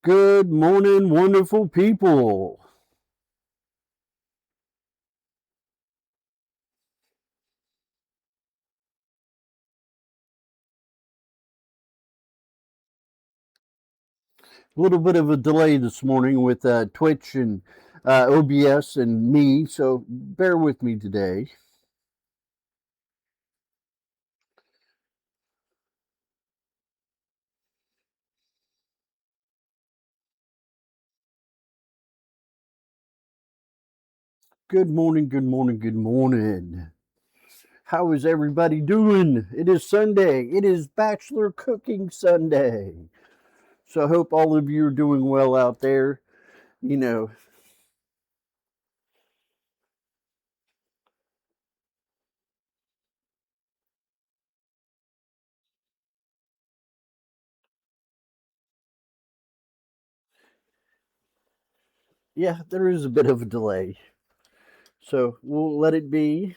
Good morning, wonderful people. A little bit of a delay this morning with Twitch and OBS and me, so bear with me today. Good morning, good morning, good morning. How is everybody doing? It is Sunday. It is Bachelor Cooking Sunday. So I hope all of you are doing well out there. You know, yeah, there is a bit of a delay. So we'll let it be.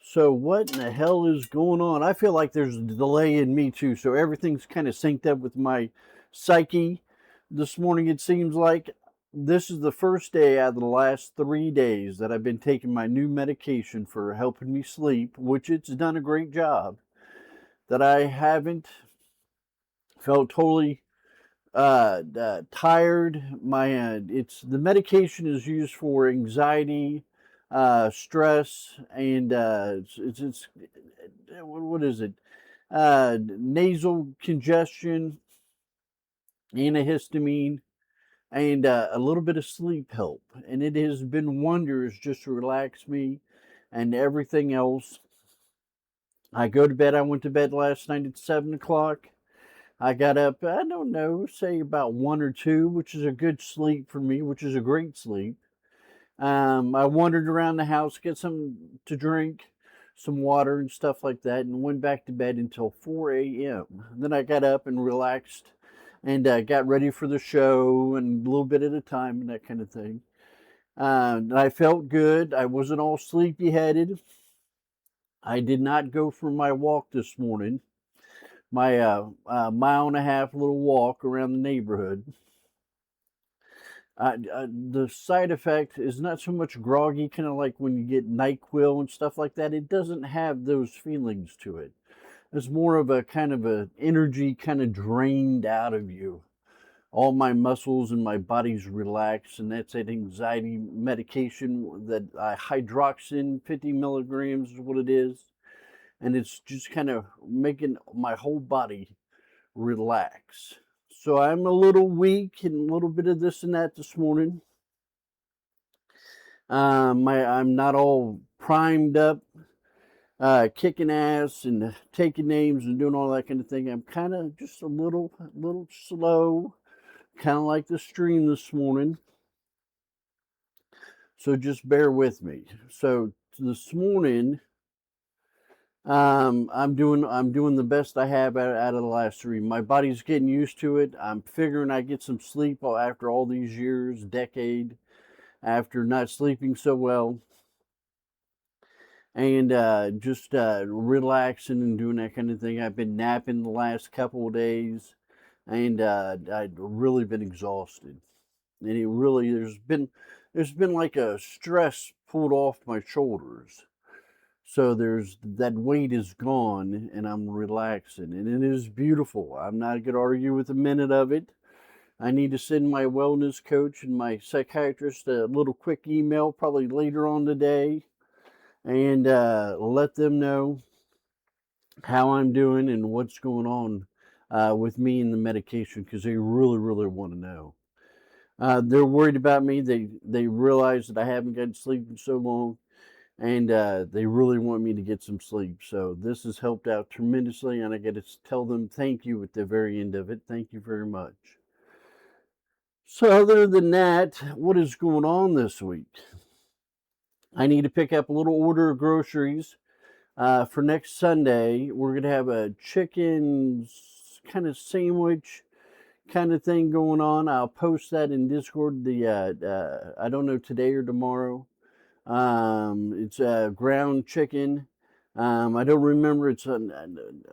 So what in the hell is going on? I feel like there's a delay in me too. So everything's kind of synced up with my psyche. This morning it seems like this is the first day out of the last 3 days that I've been taking my new medication for helping me sleep, which it's done a great job. That I haven't felt totally tired. My it's the medication is used for anxiety, stress, and it's what is it? Nasal congestion, antihistamine, and a little bit of sleep help. And it has been wonders just to relax me and everything else. I go to bed. I went to bed last night at 7 o'clock. I got up, I don't know, say about 1 or 2, which is a good sleep for me, which is a great sleep. I wandered around the house, get some to drink, some water and stuff like that, and went back to bed until 4 a.m. Then I got up and relaxed and got ready for the show and a little bit at a time and that kind of thing. I felt good. I wasn't all sleepy headed. I did not go for my walk this morning, my mile and a half little walk around the neighborhood. The side effect is not so much groggy, kind of like when you get NyQuil and stuff like that. It doesn't have those feelings to it. It's more of a kind of a energy kind of drained out of you. All my muscles and my body's relaxed, and that's an anxiety medication that hydroxin 50 milligrams is what it is, and it's just kind of making my whole body relax. So I'm a little weak and a little bit of this and that this morning. I'm not all primed up, kicking ass and taking names and doing all that kind of thing. I'm kind of just a little slow, kind of like the stream this morning. So just bear with me. So this morning, I'm doing the best I have out of the last 3. My body's getting used to it. I'm figuring I get some sleep after all these years, decade, after not sleeping so well, and just relaxing and doing that kind of thing. I've been napping the last couple of days, and I've really been exhausted. And it really there's been like a stress pulled off my shoulders. So there's that weight is gone, and I'm relaxing, and it is beautiful. I'm not going to argue with a minute of it. I need to send my wellness coach and my psychiatrist a little quick email probably later on today and let them know how I'm doing and what's going on with me and the medication because they really, really want to know. They're worried about me. They realize that I haven't gotten sleep in so long, and they really want me to get some sleep. So this has helped out tremendously, and I got to tell them thank you at the very end of it. Thank you very much. So other than that, what is going on this week? I need to pick up a little order of groceries for next Sunday. We're gonna have a chicken kind of sandwich kind of thing going on. I'll post that in Discord. I don't know today or tomorrow. It's ground chicken, I don't remember.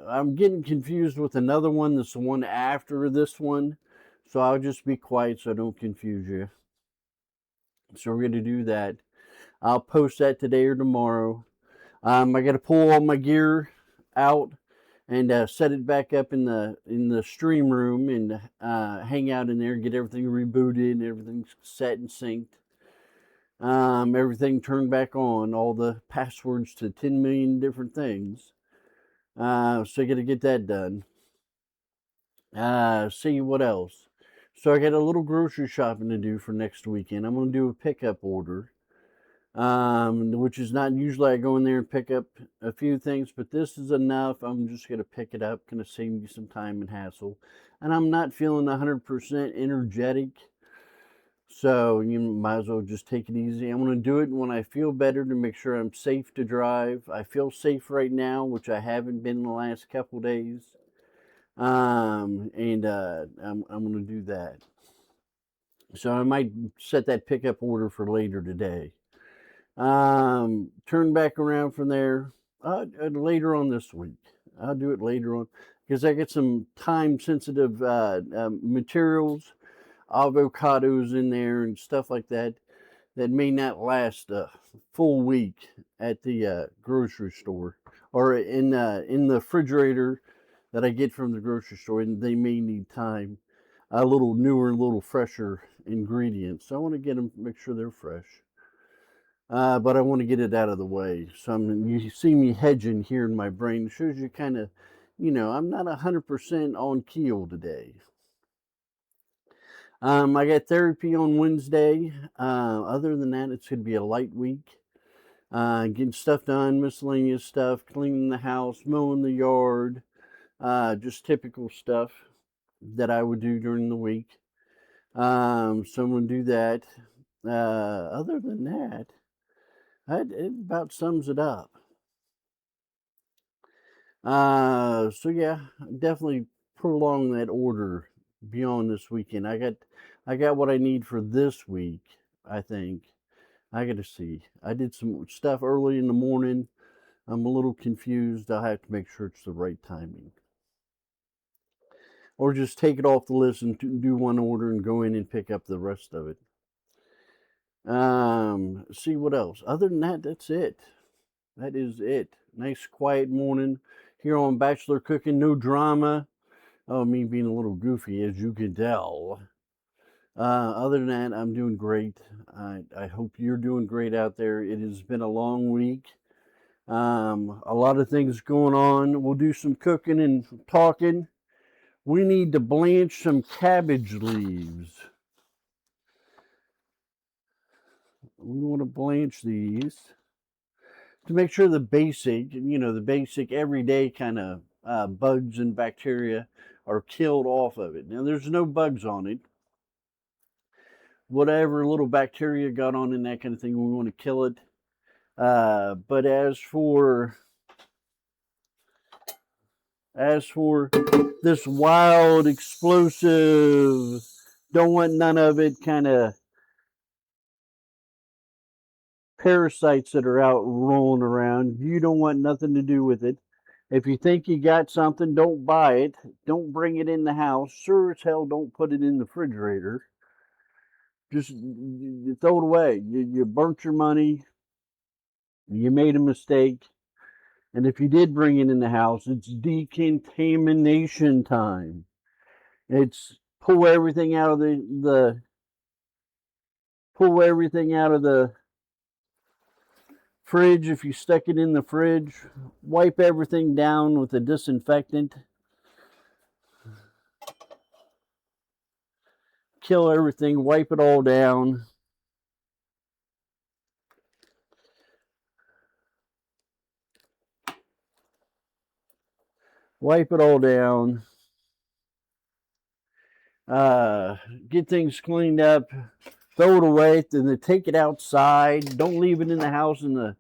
I'm getting confused with another one. That's the one after this one. So I'll just be quiet so I don't confuse you. So we're going to do that. I'll post that today or tomorrow. I got to pull all my gear out and set it back up in the stream room and hang out in there, get everything rebooted, and everything set and synced. Everything turned back on, all the passwords to 10 million different things. So I got to get that done. See what else. So I got a little grocery shopping to do for next weekend. I'm going to do a pickup order, which is not usually I go in there and pick up a few things, but this is enough. I'm just going to pick it up, going to save me some time and hassle. And I'm not feeling 100% energetic. So you might as well just take it easy. I'm going to do it when I feel better to make sure I'm safe to drive. I feel safe right now, which I haven't been in the last couple days. And I'm going to do that. So I might set that pickup order for later today. Turn back around from there later on this week. I'll do it later on because I get some time sensitive materials, avocados in there and stuff like that that may not last a full week at the grocery store or in the refrigerator that I get from the grocery store, and they may need time, a little newer, a little fresher ingredients. So I want to get them, make sure they're fresh. But I want to get it out of the way. So you see me hedging here in my brain. It shows you kind of, I'm not 100% on keel today. I got therapy on Wednesday. Other than that, it's going to be a light week. Getting stuff done, miscellaneous stuff, cleaning the house, mowing the yard, just typical stuff that I would do during the week. So I'm going to do that. Other than that, it about sums it up. So yeah, definitely prolong that order beyond this weekend. I got what I need for this week, I think. I got to see. I did some stuff early in the morning. I'm a little confused. I'll have to make sure it's the right timing. Or just take it off the list and do one order and go in and pick up the rest of it. See what else. Other than that, that's it. That is it. Nice quiet morning here on Bachelor Cooking. No drama. Oh, me being a little goofy, as you can tell. Other than that, I'm doing great. I hope you're doing great out there. It has been a long week. A lot of things going on. We'll do some cooking and talking. We need to blanch some cabbage leaves. We want to blanch these to make sure the basic everyday kind of bugs and bacteria are killed off of it. Now, there's no bugs on it. Whatever little bacteria got on in that kind of thing, we want to kill it. But as for this wild, explosive, don't want none of it kind of parasites that are out rolling around, you don't want nothing to do with it. If you think you got something, don't buy it. Don't bring it in the house. Sure as hell don't put it in the refrigerator. Just throw it away. You burnt your money. You made a mistake. And if you did bring it in the house, it's decontamination time. It's pull everything out of the fridge. If you stuck it in the fridge, wipe everything down with a disinfectant. Kill everything, wipe it all down. Wipe it all down. Get things cleaned up. Throw it away. Then take it outside. Don't leave it in the house in the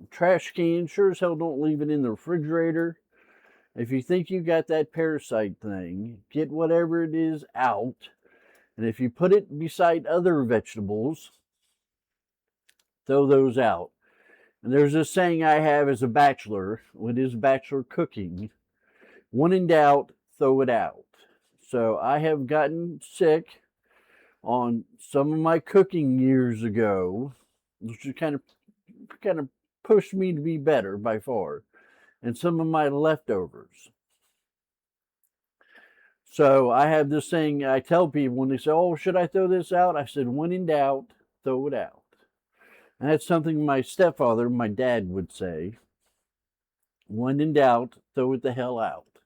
trash can. Sure as hell don't leave it in the refrigerator. If you think you got that parasite thing, get whatever it is out. And if you put it beside other vegetables, throw those out. And there's this saying I have as a bachelor, when it is bachelor cooking, when in doubt, throw it out. So I have gotten sick on some of my cooking years ago, which kind of pushed me to be better by far, and some of my leftovers. So I have this thing I tell people when they say, "Oh, should I throw this out?" I said, "When in doubt, throw it out." And that's something my stepfather, my dad, would say. When in doubt, throw it the hell out.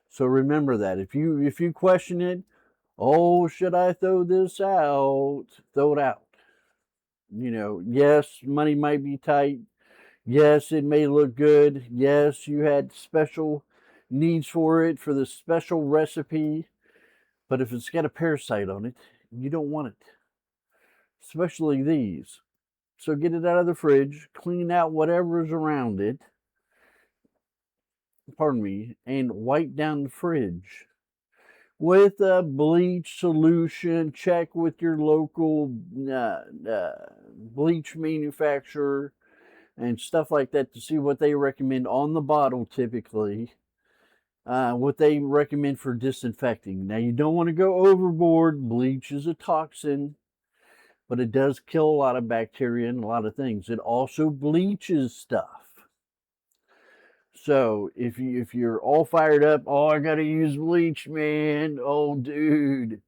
So remember that. If you question it, oh, should I throw this out? Throw it out. Yes, money might be tight. Yes, it may look good. Yes, you had special needs for it for the special recipe. But if it's got a parasite on it, you don't want it, especially these. So get it out of the fridge, clean out whatever's around it, pardon me, and wipe down the fridge with a bleach solution. Check with your local bleach manufacturer and stuff like that to see what they recommend on the bottle typically. What they recommend for disinfecting. Now, you don't want to go overboard. Bleach is a toxin, but it does kill a lot of bacteria and a lot of things. It also bleaches stuff. So if you're all fired up, oh, I gotta use bleach, man. Oh, dude,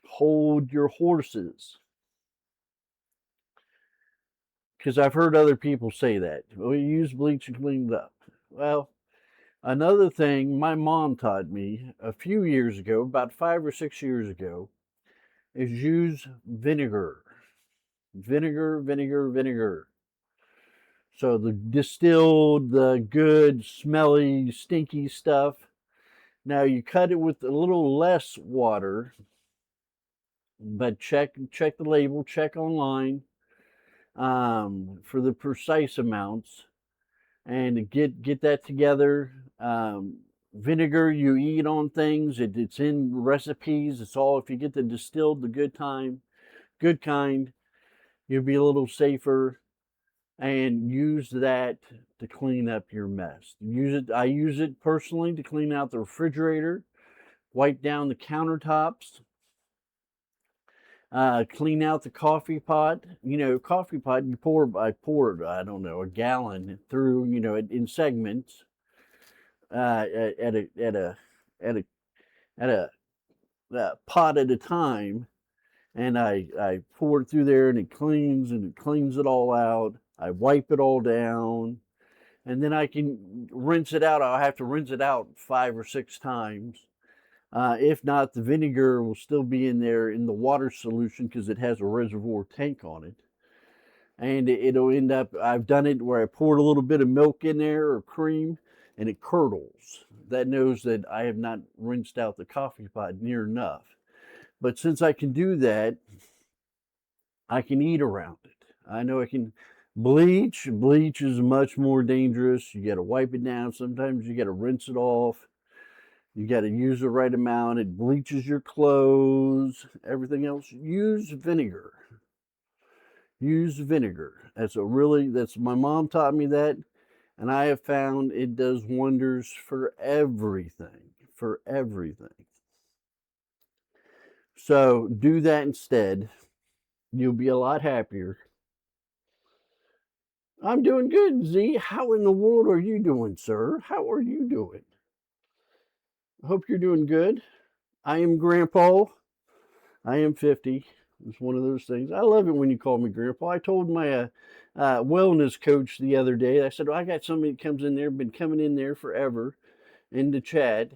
hold your horses. Because I've heard other people say that. Well, you use bleach and clean it up. Well, another thing my mom taught me a few years ago, about 5 or 6 years ago, is use vinegar. Vinegar, vinegar, vinegar. So the distilled, the good, smelly, stinky stuff. Now you cut it with a little less water, but check the label, check online for the precise amounts, and get that together. Vinegar you eat on things. It's in recipes. It's all if you get the distilled, the good kind, you'll be a little safer. And use that to clean up your mess. I use it personally to clean out the refrigerator, wipe down the countertops, clean out the coffee pot. Coffee pot I pour I don't know, a gallon through, in segments, at a pot at a time, and I pour it through there, and it cleans it all out. I wipe it all down, and then I can rinse it out. I'll have to rinse it out 5 or 6 times. If not, the vinegar will still be in there in the water solution because it has a reservoir tank on it. And it'll end up, I've done it where I poured a little bit of milk in there or cream, and it curdles. That knows that I have not rinsed out the coffee pot near enough. But since I can do that, I can eat around it. I know I can. Bleach is much more dangerous. You got to wipe it down. Sometimes you got to rinse it off. You got to use the right amount. It bleaches your clothes, everything else. Use vinegar. Use vinegar. That's my mom taught me that, and I have found it does wonders for everything. For everything. So do that instead. You'll be a lot happier. I'm doing good, Z. How in the world are you doing, sir? How are you doing? I hope you're doing good. I am Grandpa. I am 50. It's one of those things. I love it when you call me Grandpa. I told my wellness coach the other day, I said, I got somebody that comes in there, been coming in there forever into chat.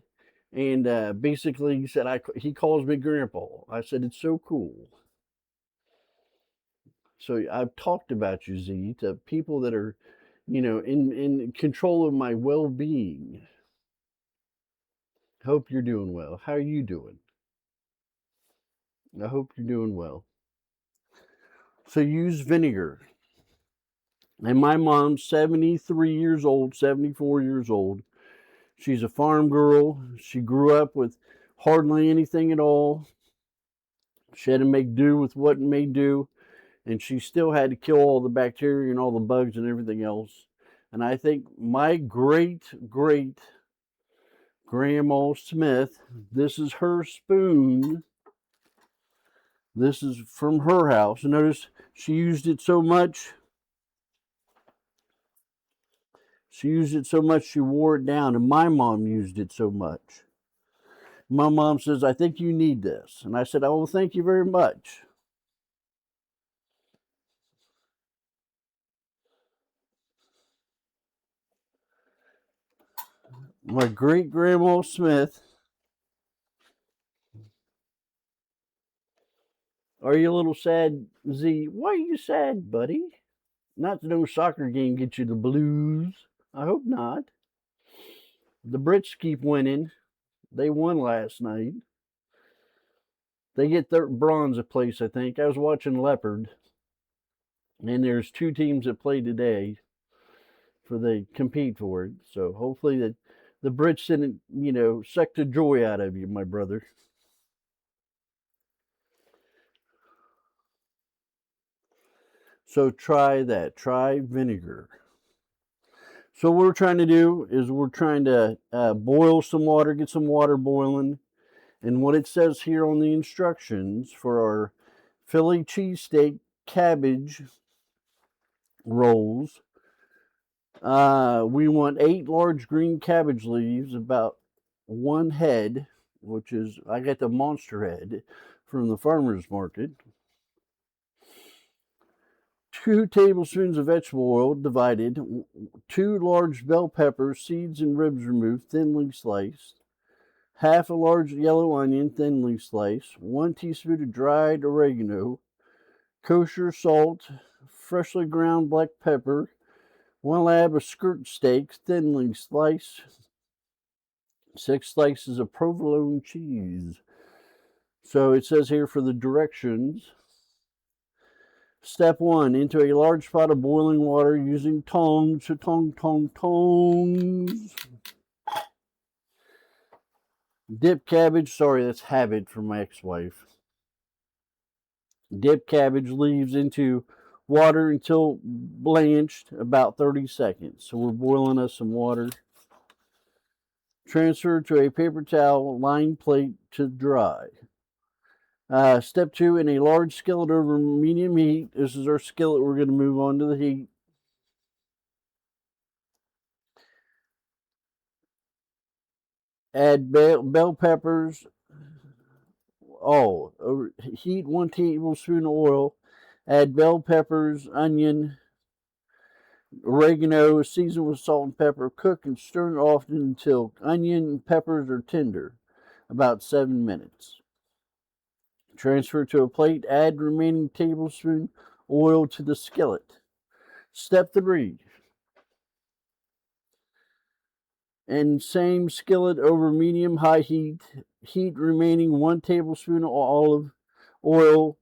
And basically he said, he calls me Grandpa. I said, it's so cool. So I've talked about you, Z, to people that are, in control of my well-being. Hope you're doing well. How are you doing? I hope you're doing well. So use vinegar. And my mom's 73 years old, 74 years old. She's a farm girl. She grew up with hardly anything at all. She had to make do with what made do. and she still had to kill all the bacteria and all the bugs and everything else. And I think my great great Grandma Smith, this is her spoon. This is from her house. Notice she used it so much. She wore it down, and my mom used it so much. My mom says, I think you need this. And I said, oh, well, thank you very much. My great Grandma Smith. Are you a little sad, Z? Why are you sad, buddy? Not that no soccer game gets you the blues. I hope not. The Brits keep winning. They won last night. They get bronze place, I think. I was watching Leopard, and there's 2 teams that play today for they compete for it. So hopefully that the Brits didn't, suck the joy out of you, my brother. So try that. Try vinegar. So what we're trying to do is we're trying to boil some water, get some water boiling. And what it says here on the instructions for our Philly cheesesteak cabbage rolls, we want 8 large green cabbage leaves, about 1 head, which is, I got the monster head from the farmer's market. 2 tablespoons of vegetable oil divided, 2 large bell peppers, seeds and ribs removed, thinly sliced, half a large yellow onion, thinly sliced, 1 teaspoon of dried oregano, kosher salt, freshly ground black pepper, 1 lab of skirt steak, thinly sliced, 6 slices of provolone cheese. So it says here for the directions. Step 1, into a large pot of boiling water using tongs. Dip cabbage, sorry, that's habit from my ex-wife. Dip cabbage leaves into water until blanched, about 30 seconds. So we're boiling us some water. Transfer to a paper towel, lined plate to dry. Step 2, in a large skillet over medium heat. This is our skillet. We're going to move on to the heat. Add bell peppers. Heat 1 tablespoon of oil. Add bell peppers, onion, oregano, season with salt and pepper. Cook and stir often until onion and peppers are tender, about 7 minutes. Transfer to a plate. Add remaining tablespoon oil to the skillet. Step 3. And same skillet over medium-high heat. Heat remaining 1 tablespoon of olive oil.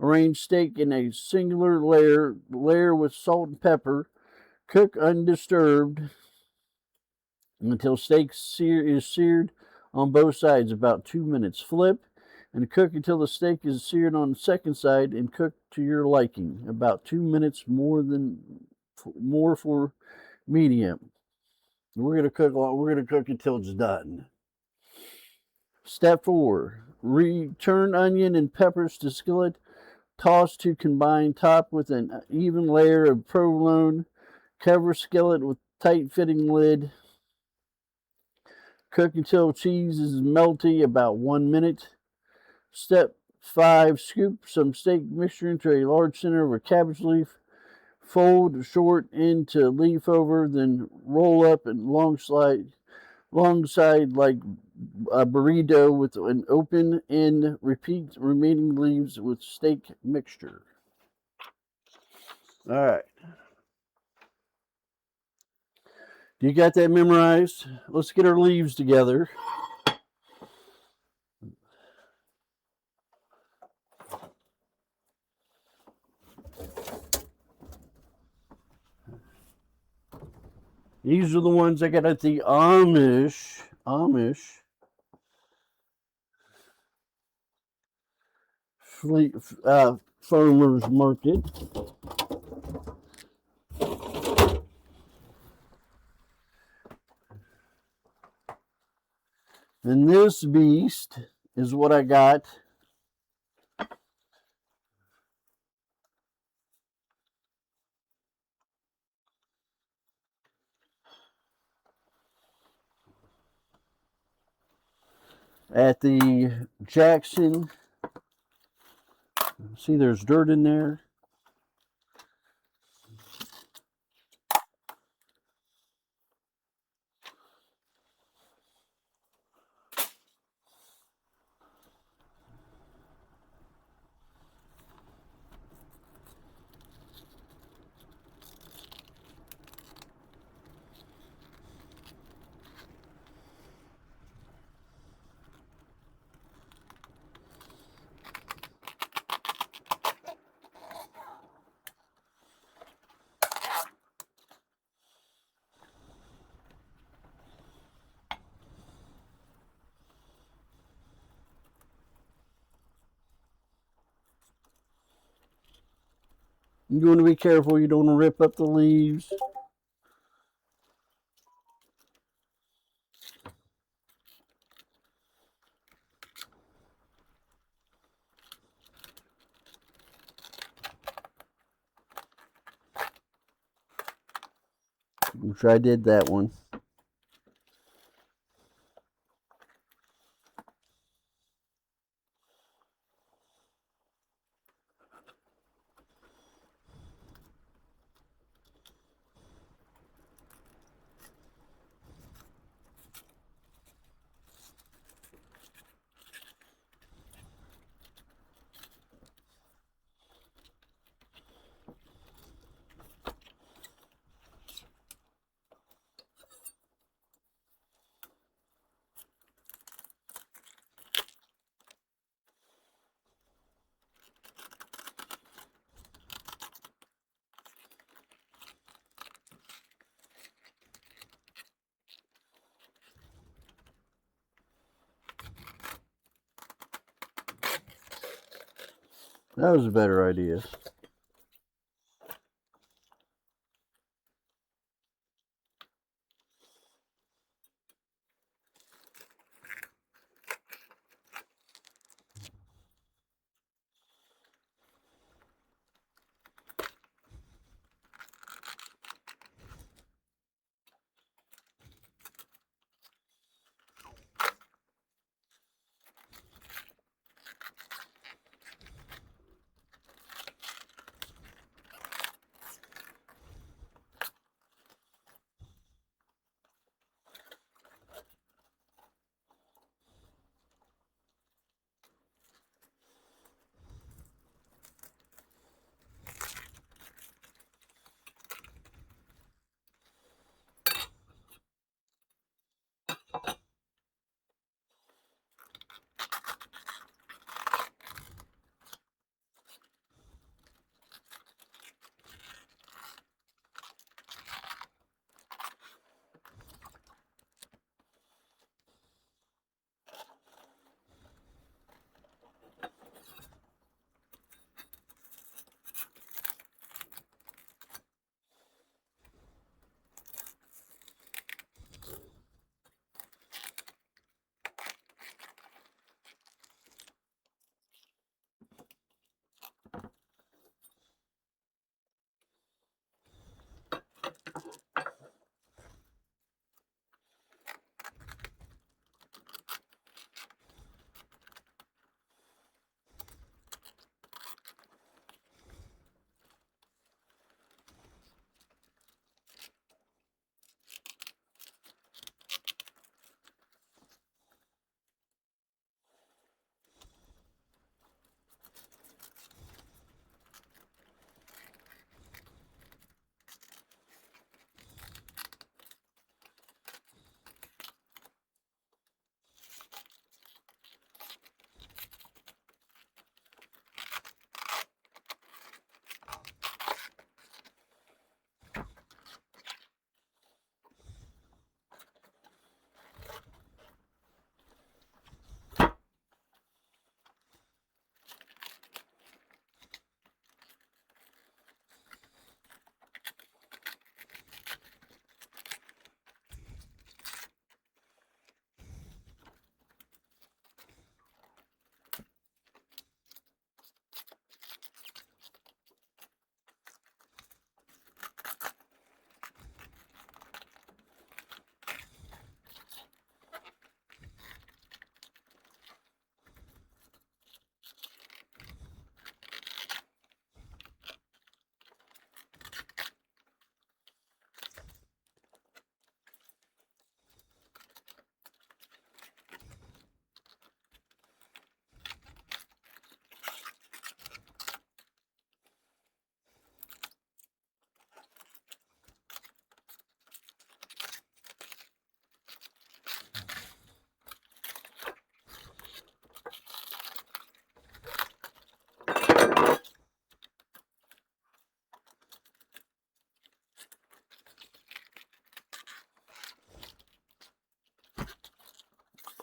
Arrange steak in a singular layer with salt and pepper. Cook undisturbed until steak is seared on both sides, about 2 minutes. Flip and cook until the steak is seared on the second side, and cook to your liking, about 2 minutes more for medium. We're gonna cook until it's done. Step 4: return onion and peppers to skillet. Toss to combine. Top with an even layer of provolone. Cover skillet with tight fitting lid. Cook until cheese is melty, about 1 minute. Step 5: scoop some steak mixture into a large center of a cabbage leaf. Fold short into leaf over, then roll up and long side like a burrito with an open end. Repeat remaining leaves with steak mixture. All right. Do you got that memorized? Let's get our leaves together. These are the ones I got at the Amish farmer's market. And this beast is what I got at the Jackson. See, there's dirt in there. You want to be careful you don't rip up the leaves. Which I did that one. That was a better idea.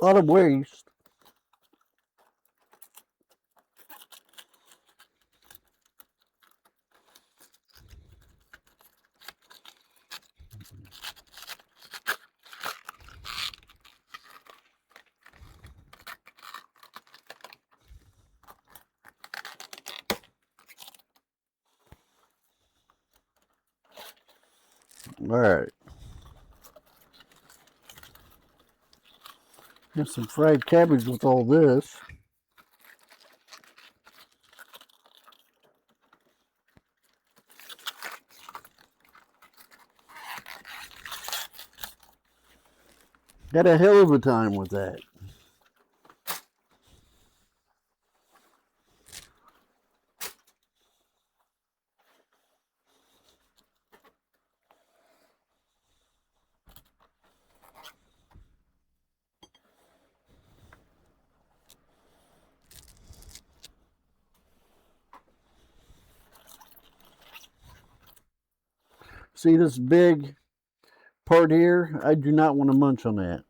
A lot of waste. All right. Got some fried cabbage with all this. Had a hell of a time with that. See this big part here? I do not want to munch on that.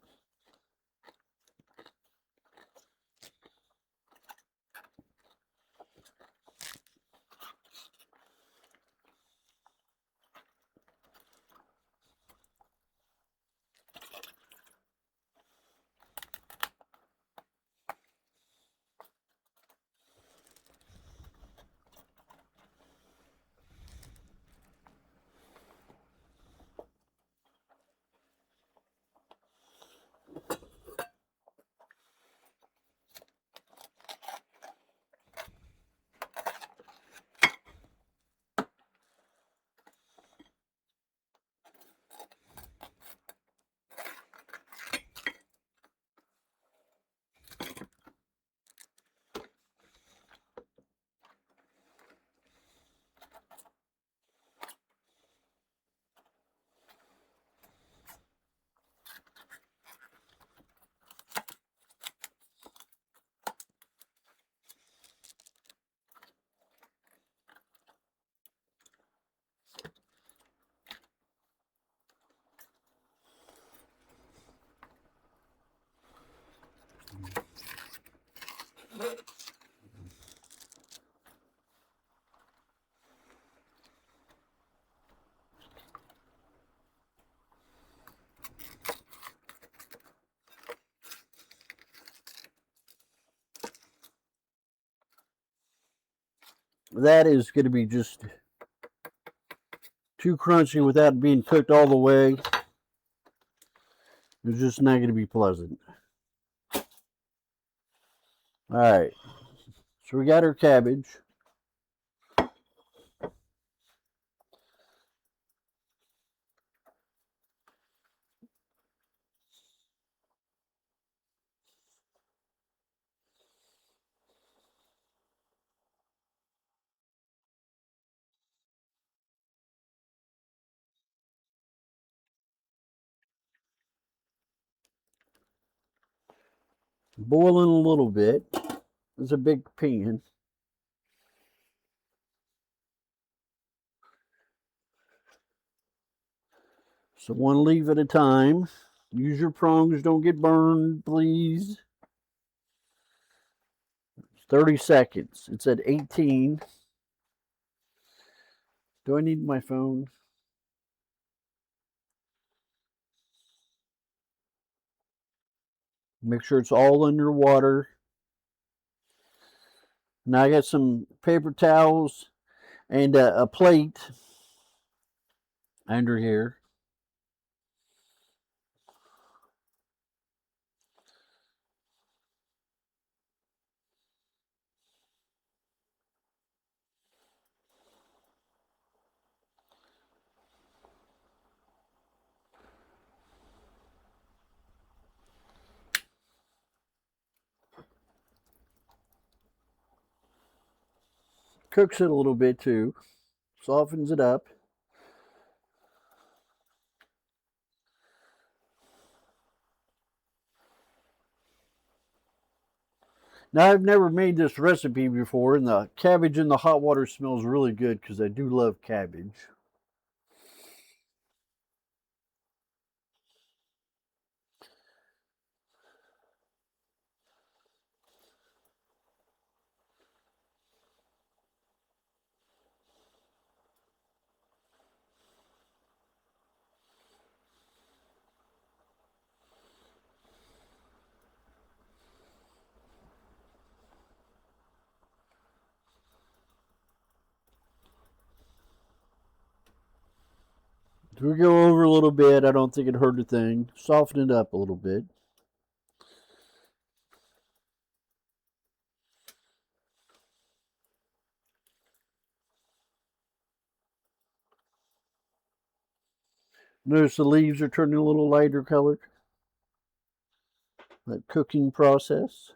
That is going to be just too crunchy without being cooked all the way. It's just not going to be pleasant. All right. So we got our cabbage. Boiling a little bit. It's a big pan. So one leaf at a time. Use your prongs, don't get burned, please. 30 seconds. It's at 18. Do I need my phone? Make sure it's all underwater. Now I got some paper towels and a plate under here. Cooks it a little bit too. Softens it up. Now, I've never made this recipe before, and the cabbage in the hot water smells really good because I do love cabbage. If we go over a little bit, I don't think it hurt a thing. Soften it up a little bit. Notice the leaves are turning a little lighter colored. That cooking process.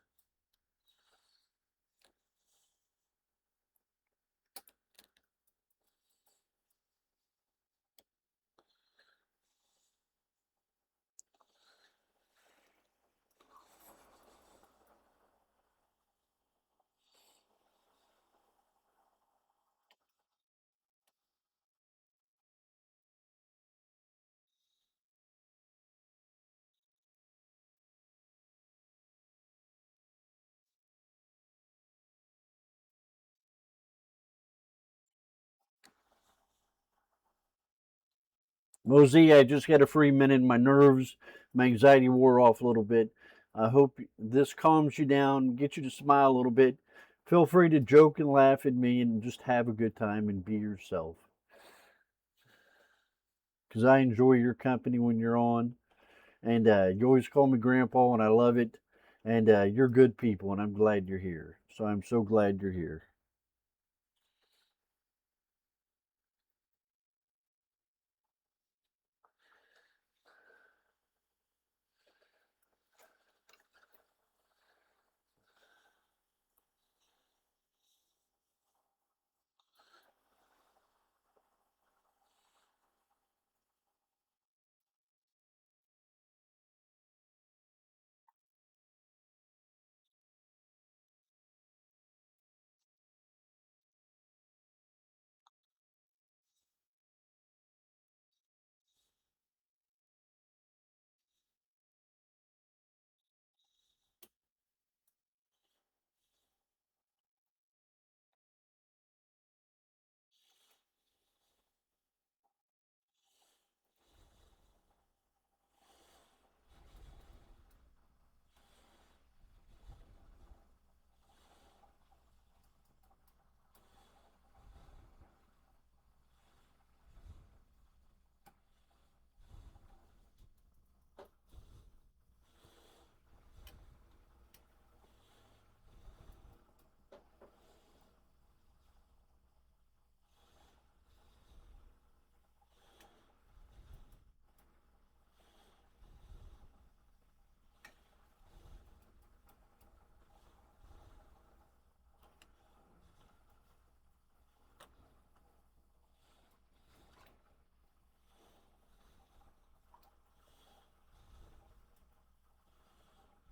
Mosey, I just got a free minute. My nerves, my anxiety wore off a little bit. I hope this calms you down, get you to smile a little bit. Feel free to joke and laugh at me and just have a good time and be yourself. Because I enjoy your company when you're on. And you always call me Grandpa, and I love it. And you're good people, and I'm glad you're here. So I'm so glad you're here.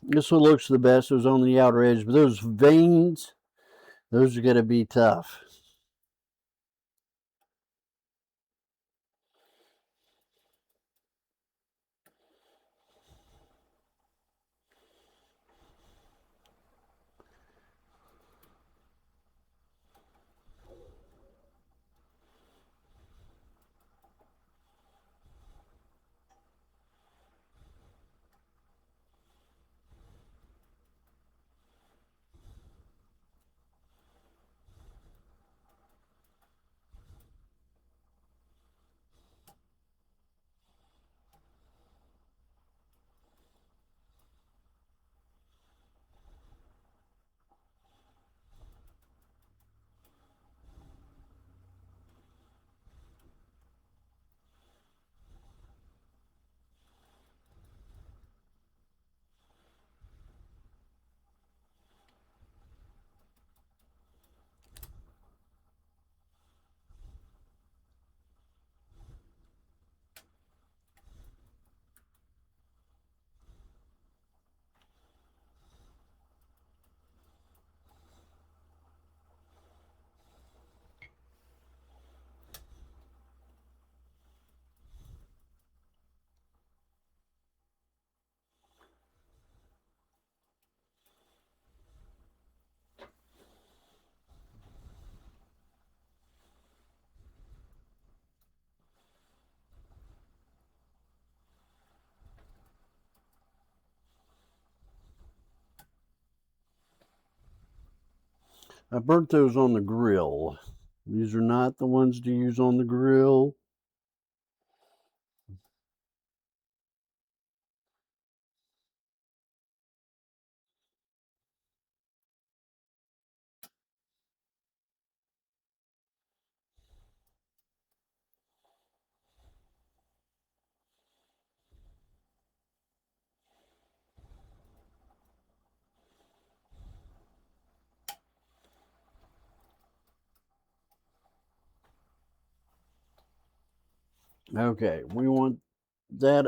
This one looks the best. It was on the outer edge, but those veins, those are going to be tough. I burnt those on the grill. These are not the ones to use on the grill. Okay, we want that,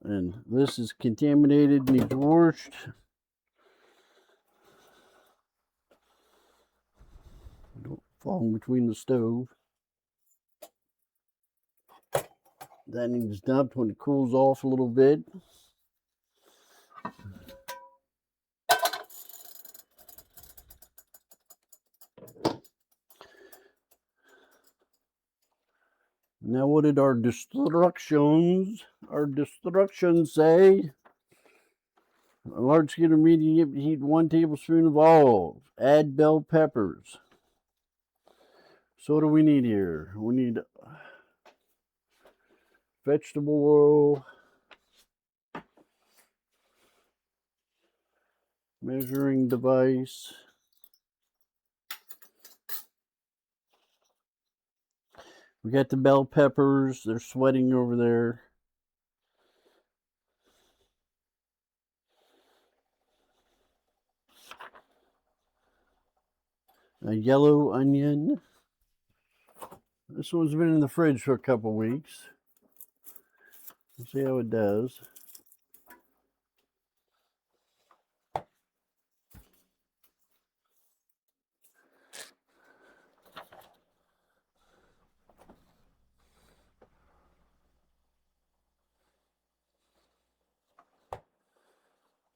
and this is contaminated, needs washed. Don't fall in between the stove. That needs dumped when it cools off a little bit. Now, what did our instructions say? A large skillet of medium heat, 1 tablespoon of olive. Add bell peppers. So what do we need here? We need vegetable oil, measuring device. We got the bell peppers. They're sweating over there. A yellow onion. This one's been in the fridge for a couple weeks. Let's see how it does.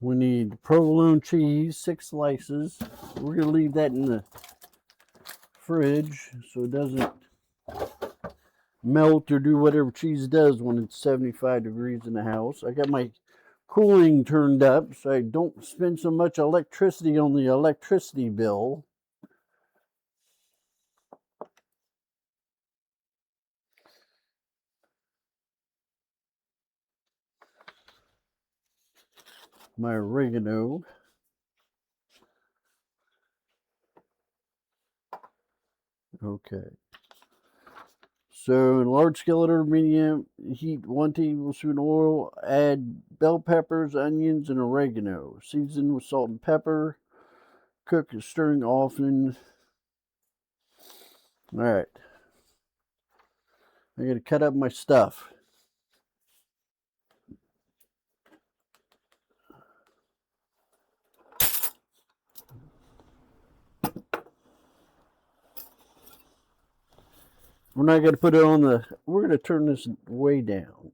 We need provolone cheese, 6 slices. We're going to leave that in the fridge so it doesn't melt or do whatever cheese does when it's 75 degrees in the house. I got my cooling turned up so I don't spend so much electricity on the electricity bill. My oregano. Okay. So, in large skillet or medium heat, 1 tablespoon oil. Add bell peppers, onions, and oregano. Season with salt and pepper. Cook, stirring often. All right. I'm going to cut up my stuff. We're not going to put it on the, we're going to turn this way down.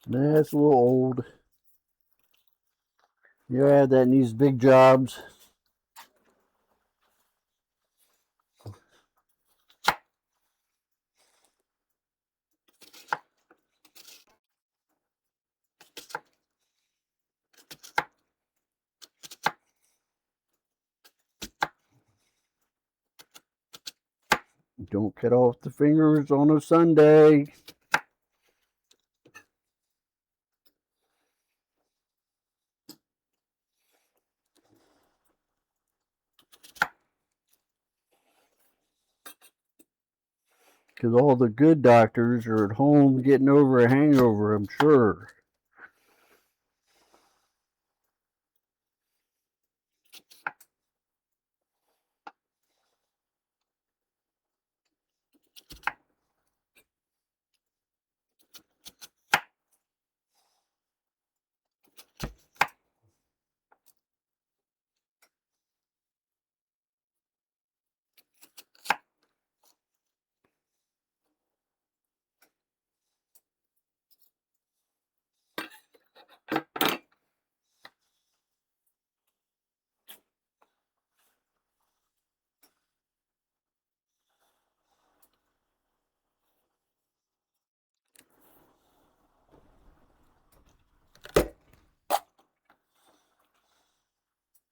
That's a little old. You add that in these big jobs. Don't cut off the fingers on a Sunday. Because all the good doctors are at home getting over a hangover, I'm sure.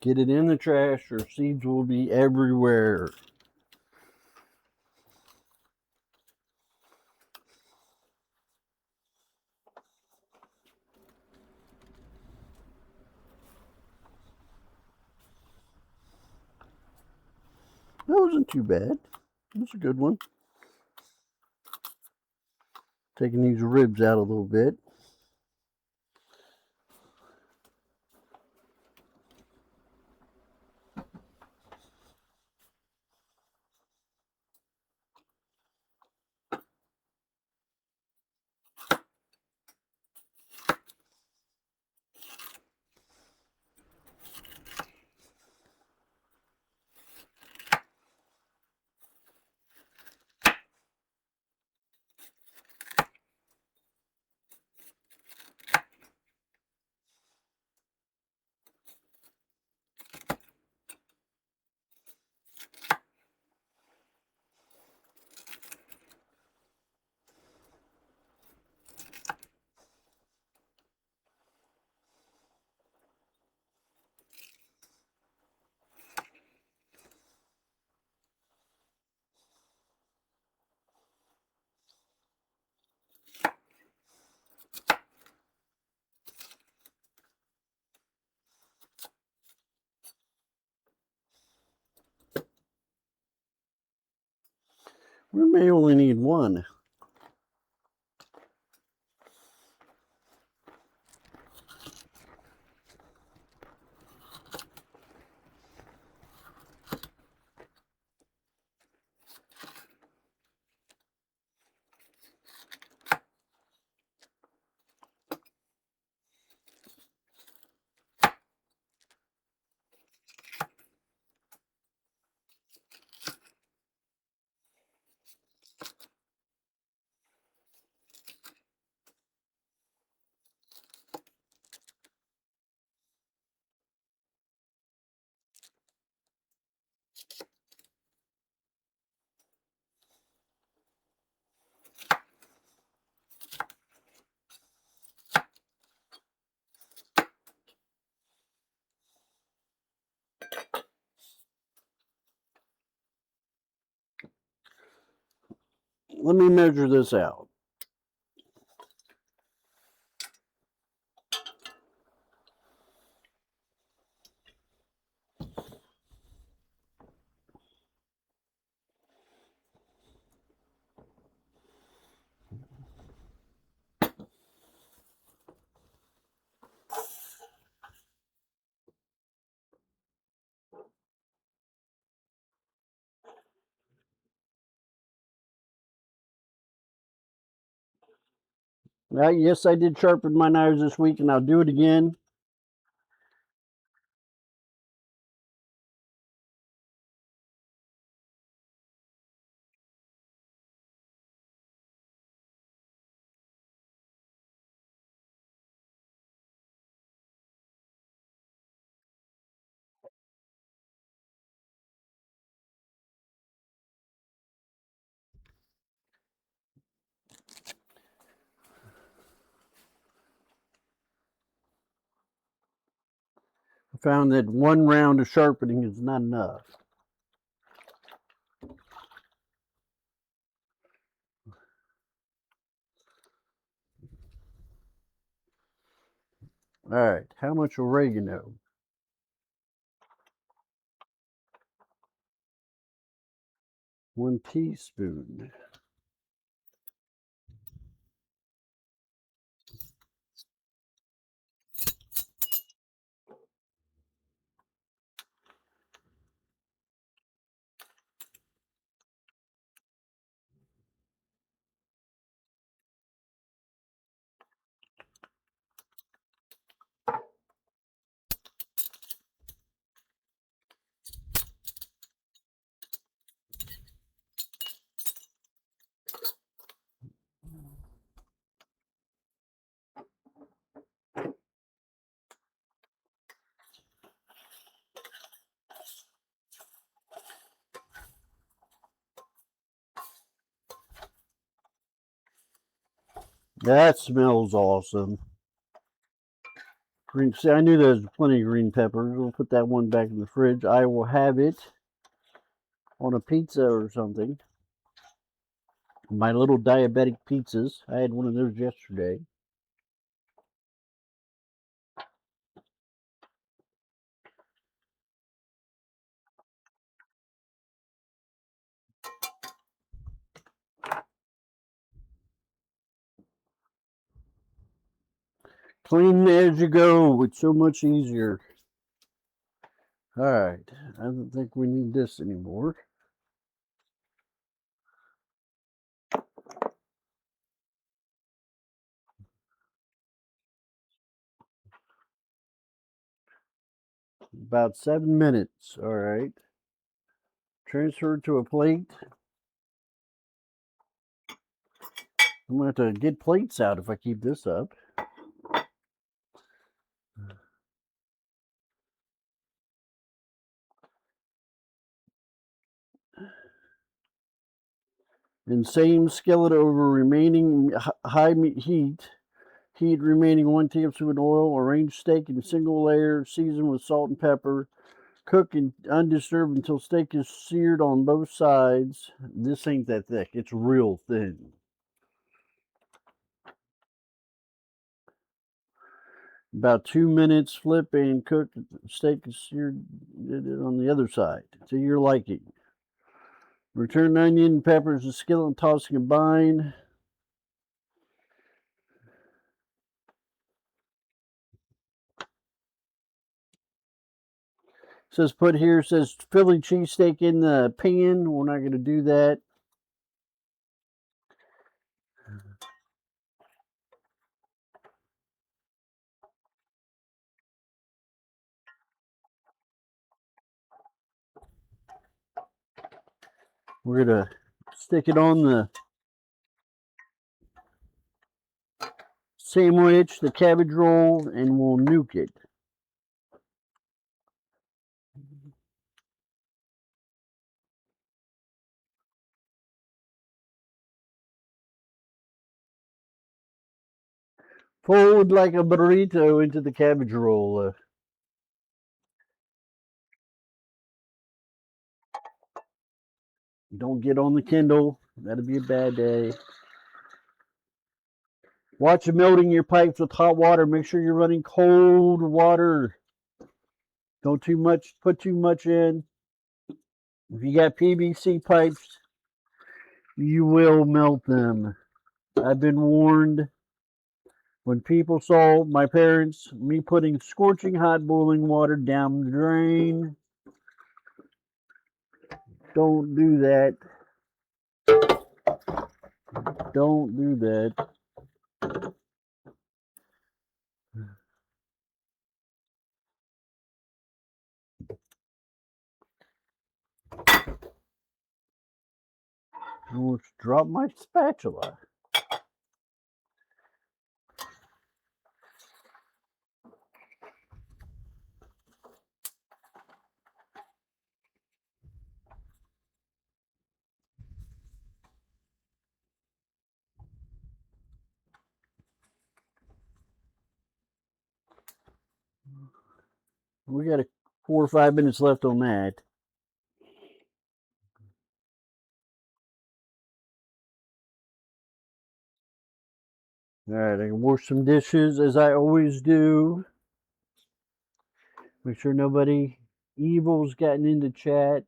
Get it in the trash or seeds will be everywhere. That wasn't too bad. It was a good one. Taking these ribs out a little bit. We may only need one. Let me measure this out. Yes, I did sharpen my knives this week, and I'll do it again. I found that one round of sharpening is not enough. All right, how much oregano? 1 teaspoon. That smells awesome. Green. See, I knew there was plenty of green peppers. We'll put that one back in the fridge. I will have it on a pizza or something. My little diabetic pizzas. I had one of those yesterday. Clean as you go. It's so much easier. All right. I don't think we need this anymore. About 7 minutes. All right. Transfer to a plate. I'm going to have to get plates out if I keep this up. And same skillet over remaining high heat. Heat remaining 1 tablespoon oil. Arrange steak in single layer. Season with salt and pepper. Cook in undisturbed until steak is seared on both sides. This ain't that thick. It's real thin. About 2 minutes, flip and cook. Steak is seared on the other side to your liking. Return onion, peppers, and skillet and toss and combine. Says put here, says Philly cheesesteak in the pan. We're not going to do that. We're going to stick it on the sandwich, the cabbage roll, and we'll nuke it. Fold like a burrito into the cabbage roll. Don't get on the Kindle. That'd be a bad day. Watch melting your pipes with hot water. Make sure you're running cold water. Don't put too much in. If you got PVC pipes, you will melt them. I've been warned. When people saw my parents, me putting scorching hot boiling water down the drain, don't do that. Don't do that. I almost dropped my spatula. We got 4 or 5 minutes left on that. All right, I can wash some dishes as I always do. Make sure nobody evil's gotten into chat.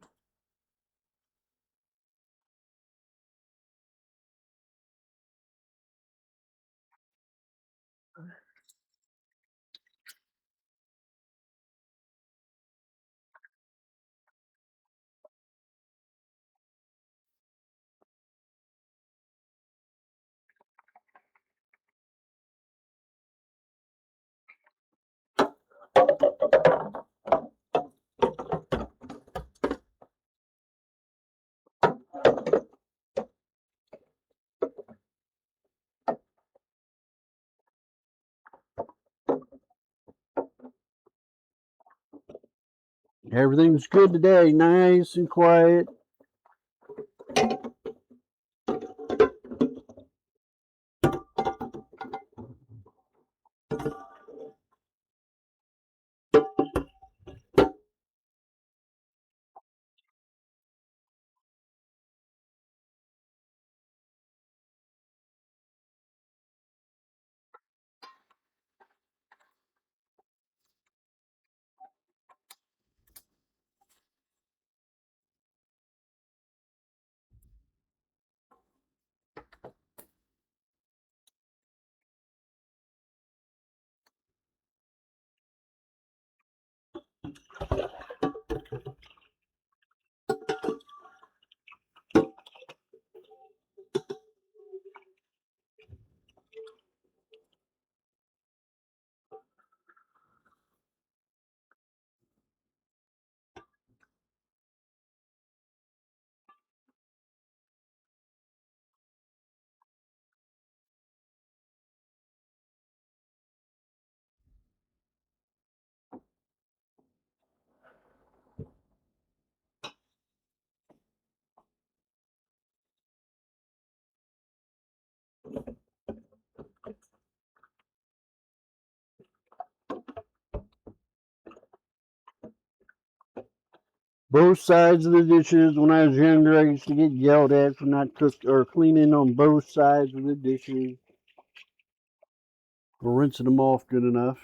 Everything's good today, nice and quiet. Both sides of the dishes. When I was younger, I used to get yelled at for not cooking or cleaning on both sides of the dishes, or rinsing them off good enough.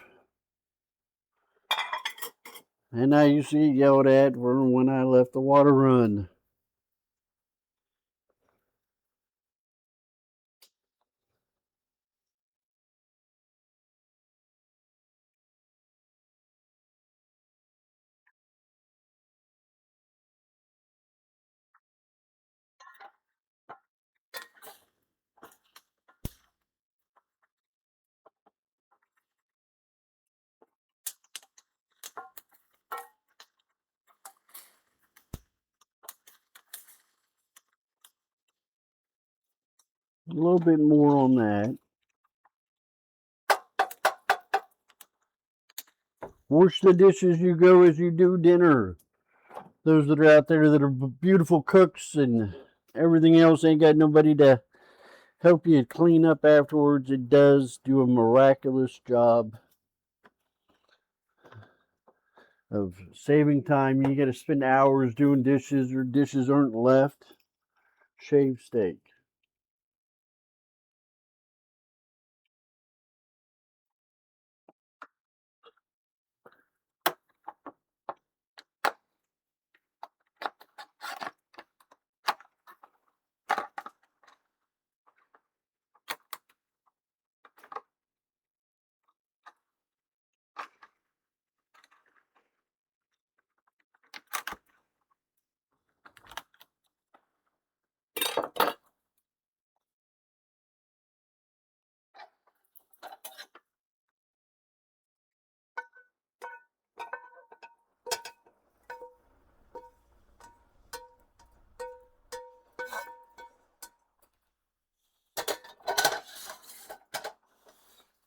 And I used to get yelled at for when I left the water run. A little bit more on that. Wash the dishes you go as you do dinner. Those that are out there that are beautiful cooks and everything else ain't got nobody to help you clean up afterwards. It does do a miraculous job of saving time. You got to spend hours doing dishes or dishes aren't left. Shave steak.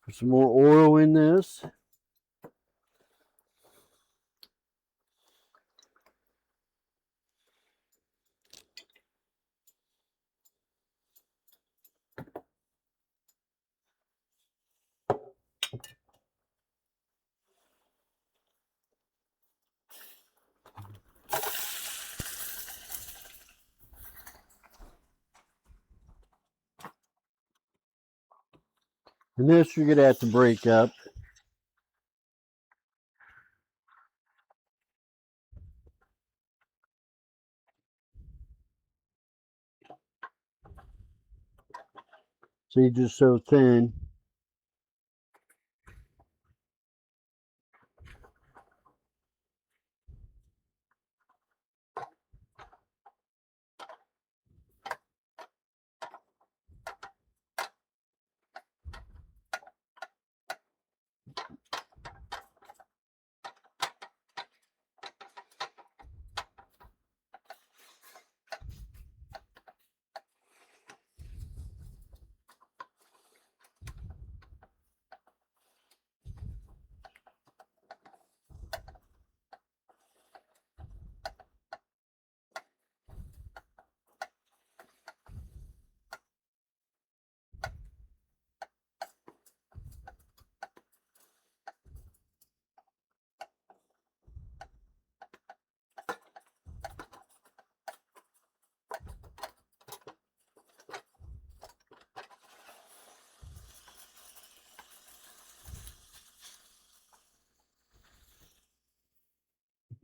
Put some more oil in this. And this you're going to have to break up. See, just so thin.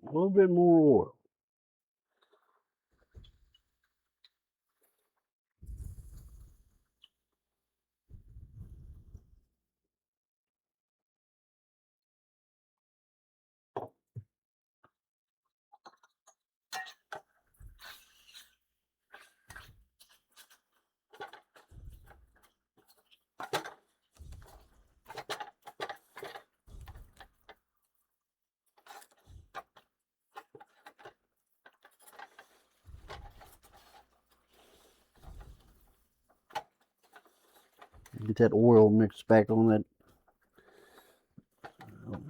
A little bit more oil. Get that oil mixed back on that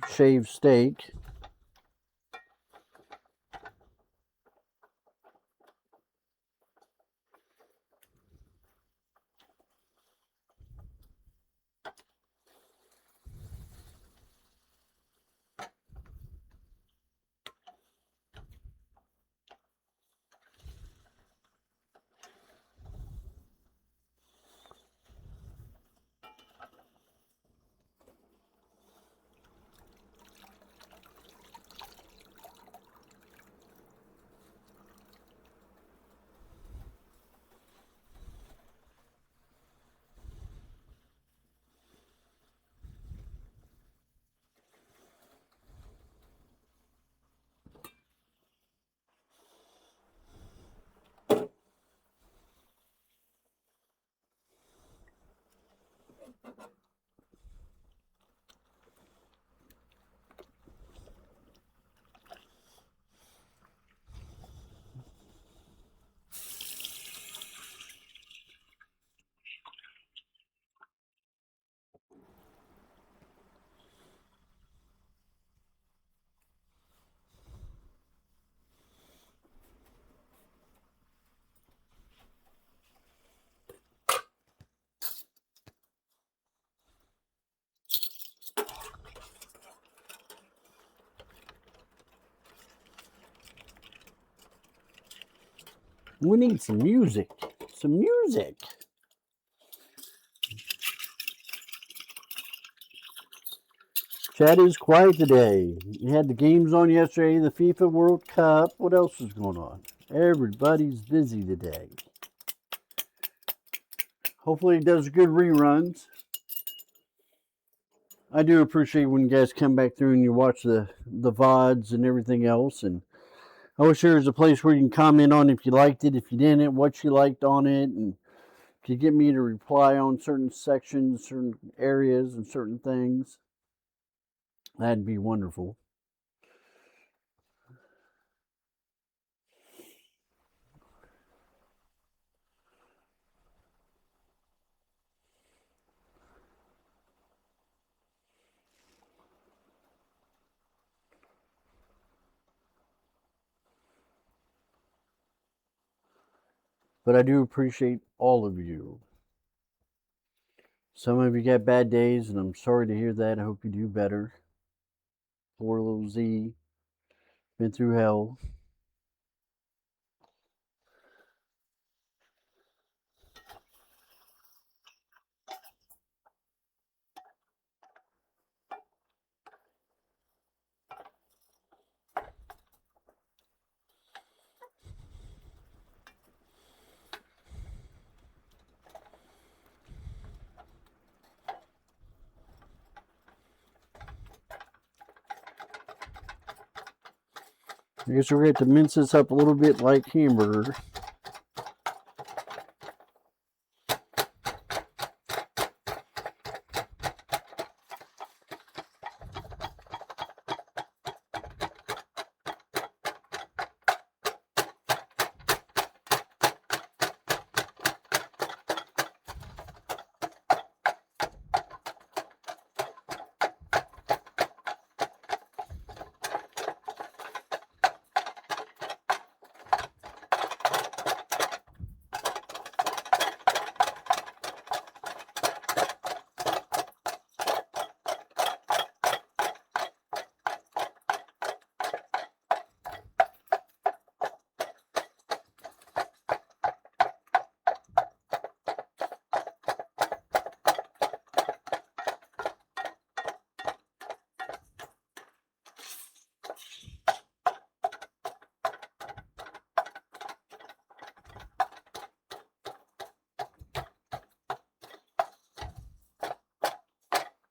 shaved steak. We need some music. Some music. Chat is quiet today. You had the games on yesterday, the FIFA World Cup. What else is going on? Everybody's busy today. Hopefully it does good reruns. I do appreciate when you guys come back through and you watch the VODs and everything else. And I wish there was a place where you can comment on if you liked it, if you didn't, what you liked on it, and if you get me to reply on certain sections, certain areas, and certain things. That'd be wonderful. But I do appreciate all of you. Some of you got bad days, and I'm sorry to hear that. I hope you do better. Poor little Z. Been through hell. I guess we're going to have to mince this up a little bit like hamburger.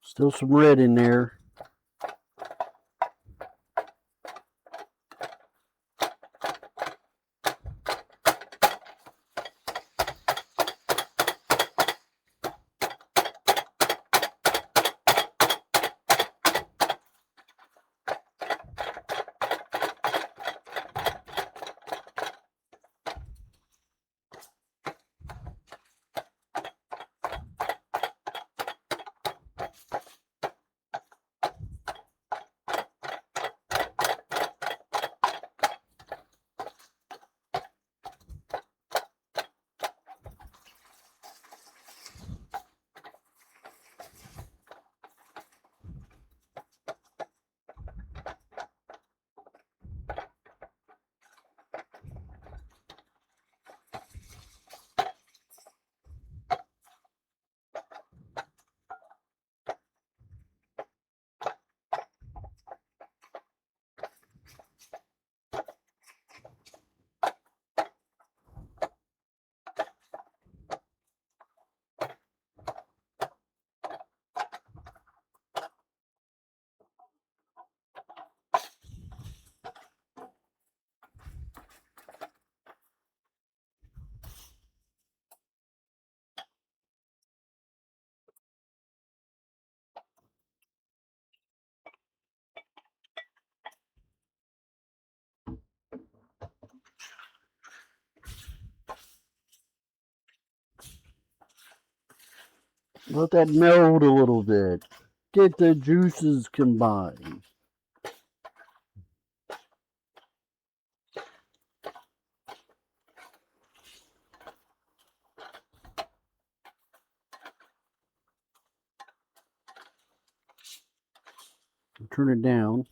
Still some red in there. Let that meld a little bit. Get the juices combined. Turn it down.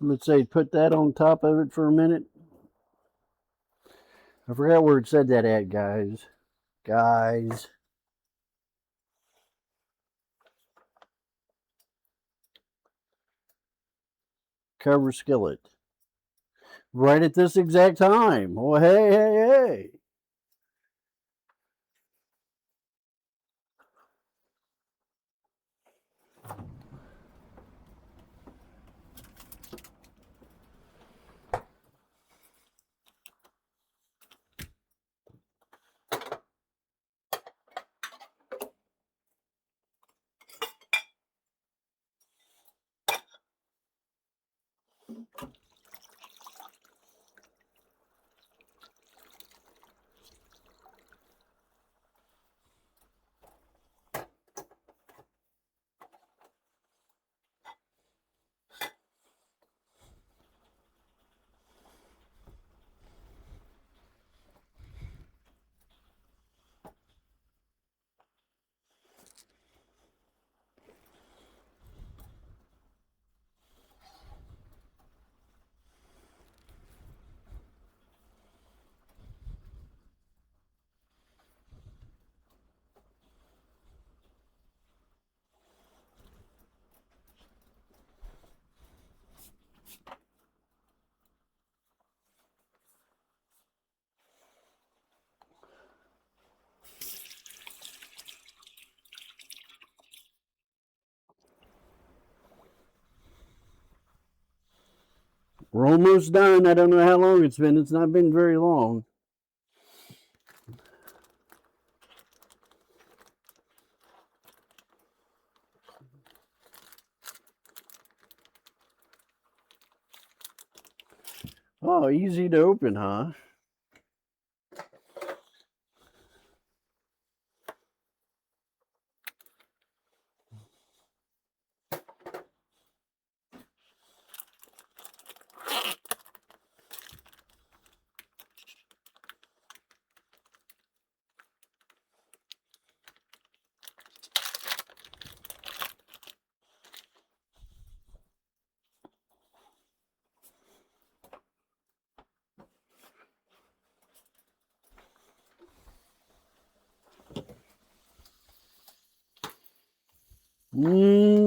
Let's say put that on top of it for a minute. I forgot where it said that at, guys. Cover skillet. Right at this exact time. Oh, hey. We're almost done. I don't know how long it's been. It's not been very long. Oh, easy to open, huh?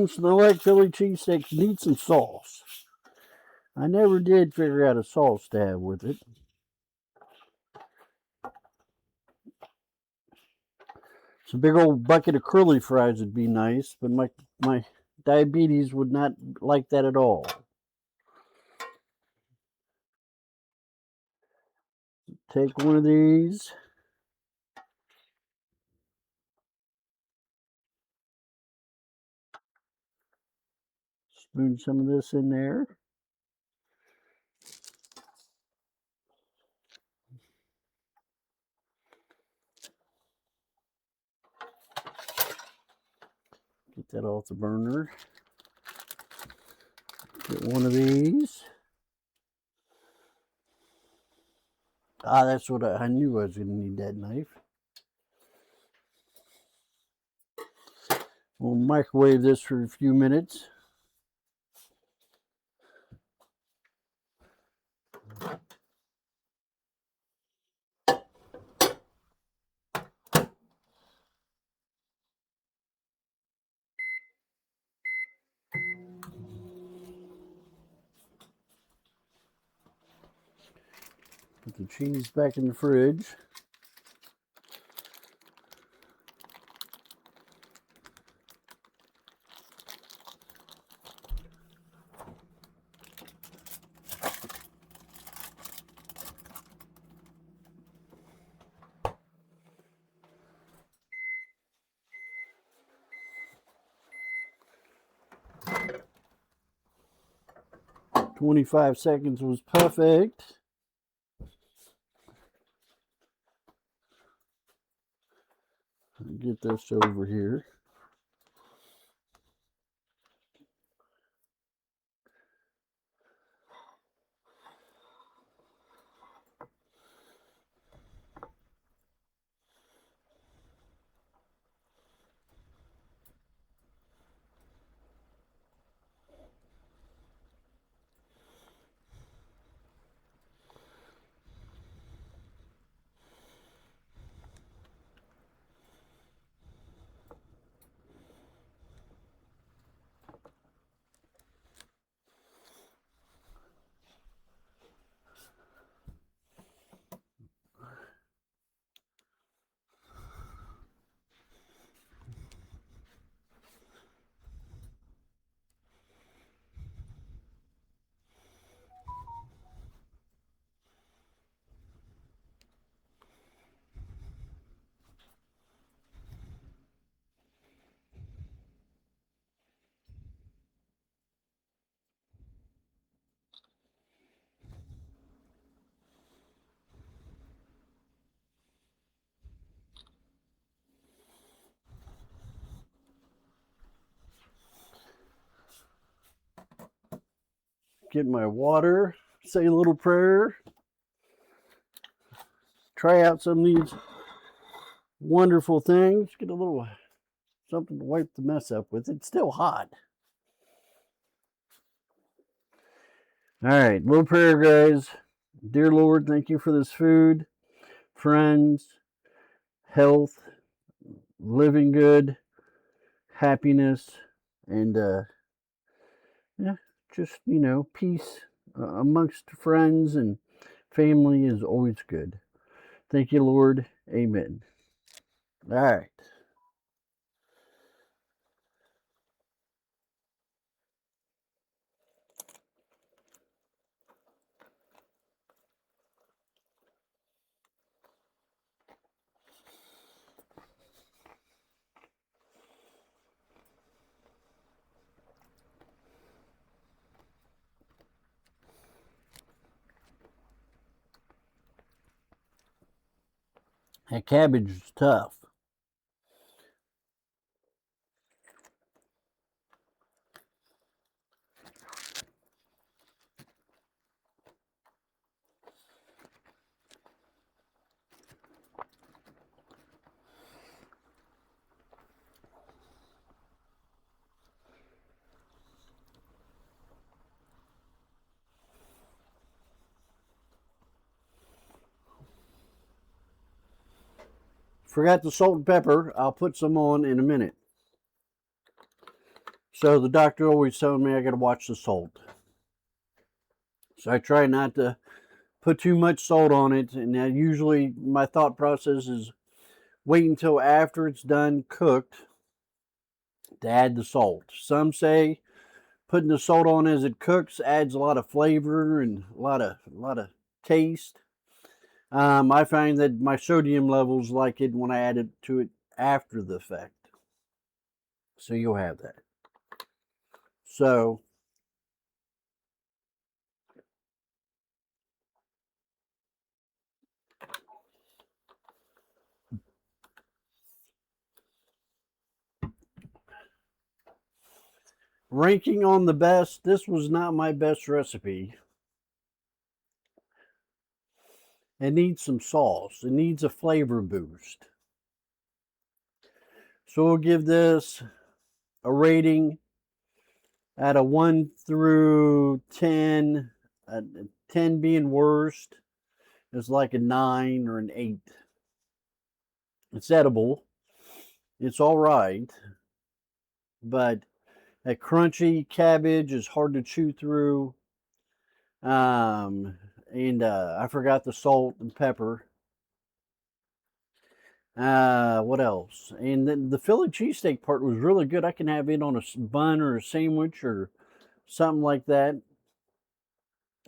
Smell like Philly cheesesteaks. Need some sauce. I never did figure out a sauce to have with it. So a big old bucket of curly fries would be nice, but my diabetes would not like that at all. Take one of these. Spoon some of this in there. Get that off the burner. Get one of these. That's what I knew I was going to need that knife. We'll microwave this for a few minutes. Put the cheese back in the fridge. 25 seconds was perfect. Get this over here. Get my water, say a little prayer, try out some of these wonderful things, get a little something to wipe the mess up with. It's still hot. All right, little prayer, guys. Dear Lord, thank you for this food, friends, health, living good, happiness, and yeah, just peace amongst friends and family is always good. Thank you, Lord. Amen. All right. That cabbage is tough. Forgot the salt and pepper. I'll put some on in a minute. So the doctor always told me I got to watch the salt. So I try not to put too much salt on it. And usually my thought process is wait until after it's done cooked to add the salt. Some say putting the salt on as it cooks adds a lot of flavor and a lot of taste. I find that my sodium levels like it when I add it to it after the fact. So you'll have that. So ranking on the best, this was not my best recipe. It needs some sauce. It needs a flavor boost. So we'll give this a rating at a 1 through 10. 10 being worst is like a 9 or an 8. It's edible. It's all right. But that crunchy cabbage is hard to chew through. And I forgot the salt and pepper. What else? And then the Philly cheesesteak part was really good. I can have it on a bun or a sandwich or something like that.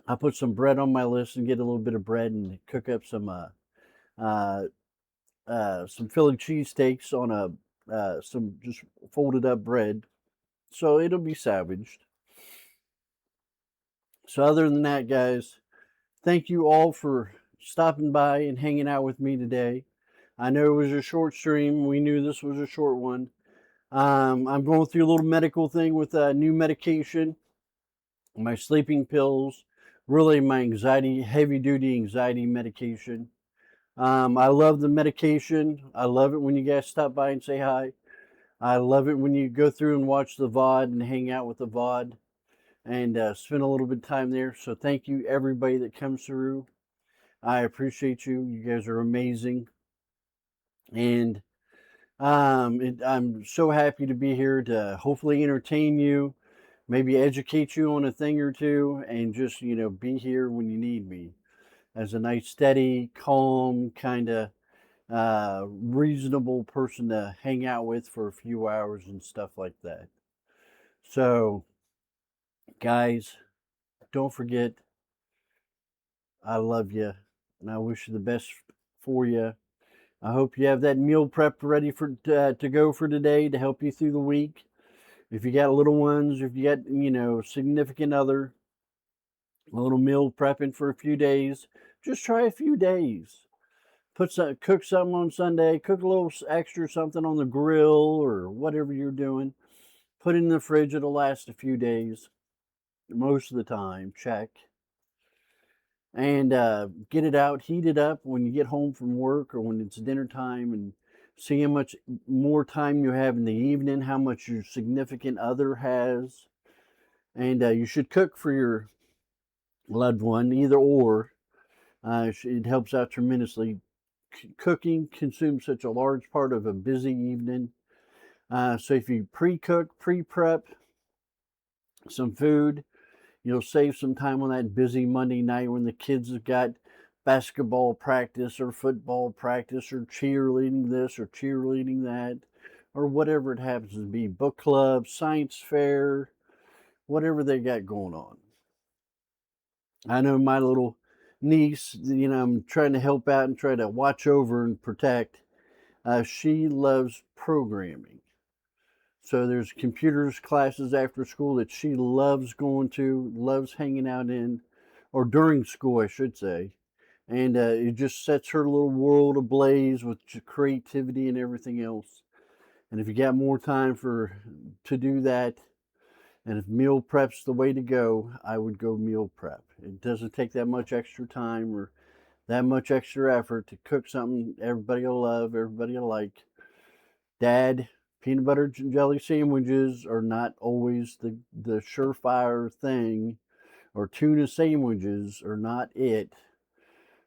I put some bread on my list and get a little bit of bread and cook up some Philly cheesesteaks on some just folded up bread. So it'll be salvaged. So other than that, guys, thank you all for stopping by and hanging out with me today. I know it was a short stream. We knew this was a short one. I'm going through a little medical thing with new medication, my sleeping pills, really my anxiety, heavy duty anxiety medication. I love the medication. I love it when you guys stop by and say hi. I love it when you go through and watch the VOD and hang out with the VOD and spend a little bit of time there. So thank you everybody that comes through. I appreciate you. You guys are amazing. And I'm so happy to be here to hopefully entertain you, maybe educate you on a thing or two, and just, be here when you need me as a nice, steady, calm, kind of reasonable person to hang out with for a few hours and stuff like that. So, guys, don't forget, I love you and I wish you the best for you. I hope you have that meal prep ready to go for today to help you through the week. If you got little ones, if you got, significant other, a little meal prepping for a few days, just try a few days. Cook something on Sunday, cook a little extra something on the grill or whatever you're doing. Put it in the fridge, it'll last a few days. Most of the time, check. And get it out, heat it up when you get home from work or when it's dinner time, and see how much more time you have in the evening, how much your significant other has. And you should cook for your loved one, either or. It helps out tremendously. Cooking consumes such a large part of a busy evening. So if you pre-cook, pre-prep some food, you'll save some time on that busy Monday night when the kids have got basketball practice or football practice or cheerleading this or cheerleading that or whatever it happens to be, book club, science fair, whatever they got going on. I know my little niece, I'm trying to help out and try to watch over and protect. She loves programming. So there's computers classes after school that she loves going to, loves hanging out in, or during school, I should say. And it just sets her little world ablaze with creativity and everything else. And if you got more time to do that, and if meal prep's the way to go, I would go meal prep. It doesn't take that much extra time or that much extra effort to cook something everybody will love, everybody will like. Dad, peanut butter and jelly sandwiches are not always the surefire thing, or tuna sandwiches are not it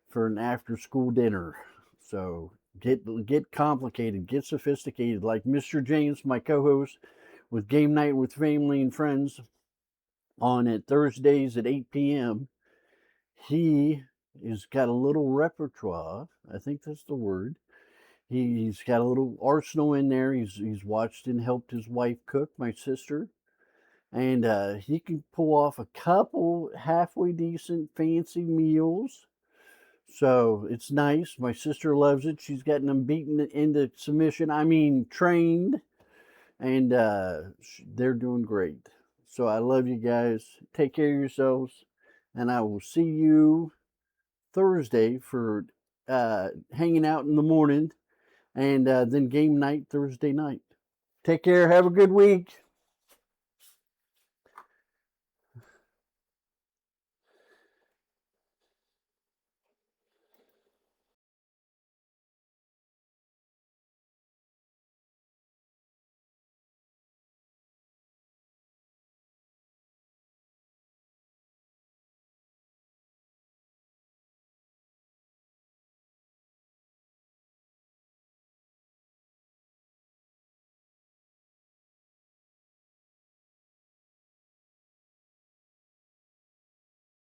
for an after school dinner. So get complicated, get sophisticated, like Mr. James, my co-host with Game Night with Family and Friends on at Thursdays at 8 p.m. He has got a little repertoire, I think that's the word. He's got a little arsenal in there. He's watched and helped his wife cook, my sister, and he can pull off a couple halfway decent fancy meals. So it's nice. My sister loves it. She's gotten them beaten into submission. I mean, trained, and they're doing great. So I love you guys. Take care of yourselves, and I will see you Thursday for hanging out in the morning, and then game night Thursday night. Take care. Have a good week.